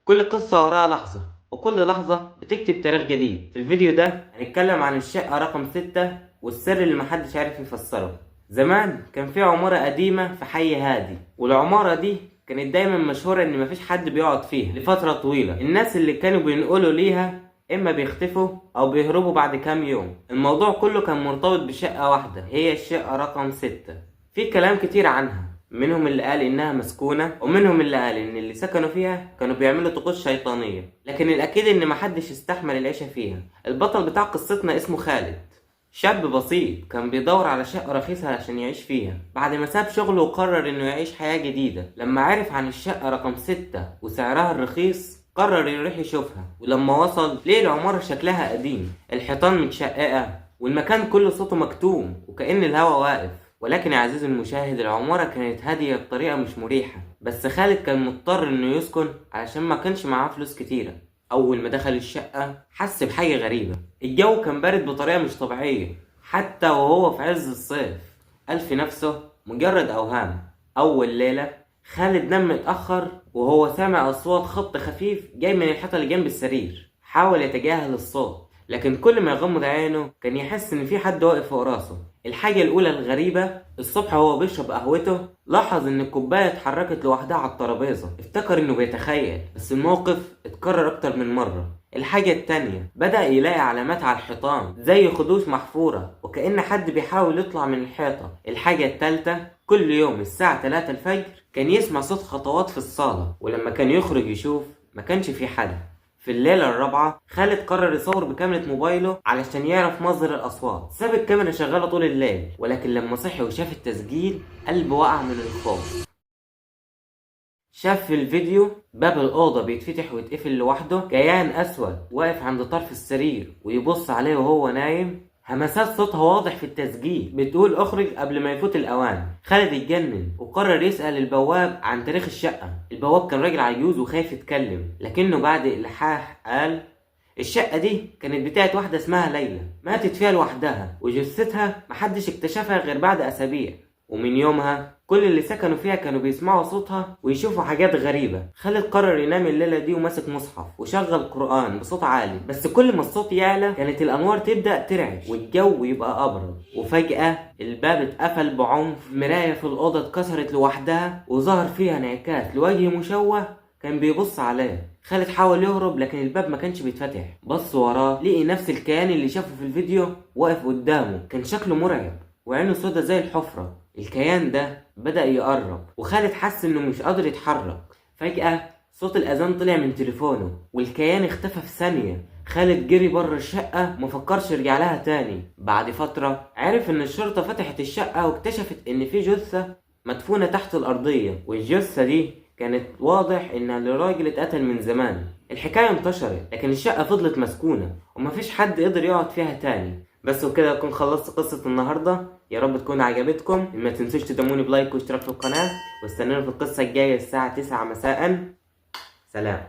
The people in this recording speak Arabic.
كل قصة وراها لحظة، وكل لحظة بتكتب تاريخ جديد. في الفيديو ده هنتكلم عن الشقة رقم 6 والسر اللي محدش عارف يفسره. زمان كان في عمارة قديمة في حي هادي، والعمارة دي كانت دايما مشهورة ان مفيش حد بيقعد فيها لفترة طويلة. الناس اللي كانوا بينقلوا ليها اما بيختفوا او بيهربوا بعد كام يوم. الموضوع كله كان مرتبط بشقة واحدة، هي الشقة رقم 6. في كلام كتير عنها، منهم اللي قال انها مسكونة، ومنهم اللي قال ان اللي سكنوا فيها كانوا بيعملوا طقوس شيطانية، لكن الاكيد ان محدش استحمل العيشة فيها. البطل بتاع قصتنا اسمه خالد، شاب بسيط كان بيدور على شقة رخيصة عشان يعيش فيها. بعد ما ساب شغله وقرر انه يعيش حياة جديدة، لما عرف عن الشقة رقم 6 وسعرها الرخيص قرر يروح يشوفها. ولما وصل ليه العمارة شكلها قديم، الحيطان متشققة والمكان كله صوته مكتوم وكأن الهوا واقف. ولكن يا عزيزي المشاهد، العمارة كانت هادية بطريقة مش مريحة، بس خالد كان مضطر انه يسكن علشان ما كانش معاه فلوس كتيرة. اول ما دخل الشقة حس بحاجة غريبة، الجو كان بارد بطريقة مش طبيعية حتى وهو في عز الصيف. قال في نفسه مجرد اوهام. اول ليلة خالد نام متأخر وهو سامع اصوات خبط خفيف جاي من الحيطة اللي جنب السرير. حاول يتجاهل الصوت، لكن كل ما يغمض عينه كان يحس ان في حد واقف فوق راسه. الحاجة الاولى الغريبة، الصبح وهو بيشرب قهوته لاحظ ان الكوباية اتحركت لوحدها على الترابيزة. افتكر انه بيتخيل، بس الموقف اتكرر اكتر من مرة. الحاجة التانية، بدأ يلاقي علامات على الحيطان زي خدوش محفورة وكأن حد بيحاول يطلع من الحيطة. الحاجة التالتة، كل يوم الساعة 3 الفجر كان يسمع صوت خطوات في الصالة، ولما كان يخرج يشوف ما كانش في حد. في الليلة الرابعة خالد قرر يصور بكاميرا موبايله علشان يعرف مصدر الأصوات. ساب الكاميرا شغالة طول الليل، ولكن لما صحي وشاف التسجيل قلبه وقع من الخوف. شاف في الفيديو باب الأوضة بيتفتح ويتقفل لوحده، كيان أسود واقف عند طرف السرير ويبص عليه وهو نايم. همسات صوتها واضح في التسجيل بتقول اخرج قبل ما يفوت الأوان. خالد اتجنن وقرر يسأل البواب عن تاريخ الشقة. البواب كان راجل عجوز وخايف يتكلم، لكنه بعد إلحاح قال الشقة دي كانت بتاعت واحدة اسمها ليلى، ماتت فيها لوحدها وجثتها محدش اكتشفها غير بعد أسابيع، ومن يومها كل اللي سكنوا فيها كانوا بيسمعوا صوتها ويشوفوا حاجات غريبة. خالد قرر ينام الليلة دي وماسك مصحف وشغل قرآن بصوت عالي، بس كل ما الصوت يعلى كانت الأنوار تبدأ ترعش والجو يبقى أبرد. وفجأة الباب اتقفل بعنف، مراية في الأوضة اتكسرت لوحدها وظهر فيها انعكاس لوجه مشوه كان بيبص عليه. خالد حاول يهرب لكن الباب ما كانش بيتفتح. بص وراه لقي نفس الكيان اللي شافه في الفيديو واقف قدامه، كان شكله مرعب وعينه سودا زي الحفرة. الكيان ده بدأ يقرب وخالد حس انه مش قادر يتحرك. فجأة صوت الأذان طلع من تليفونه والكيان اختفى في ثانية. خالد جري بره الشقة مفكرش يرجع لها تاني. بعد فترة عرف ان الشرطة فتحت الشقة واكتشفت ان في جثة مدفونة تحت الأرضية، والجثة دي كانت واضح انها لراجل اتقتل من زمان. الحكاية انتشرت لكن الشقة فضلت مسكونة ومفيش حد قدر يقعد فيها تاني. بس وكده اكون خلصت قصة النهاردة، يا رب تكون عجبتكم. ما تنسوش تدعموني بلايك واشتراك في القناة، واستنوني في القصة الجاية الساعة 9 مساء. سلام.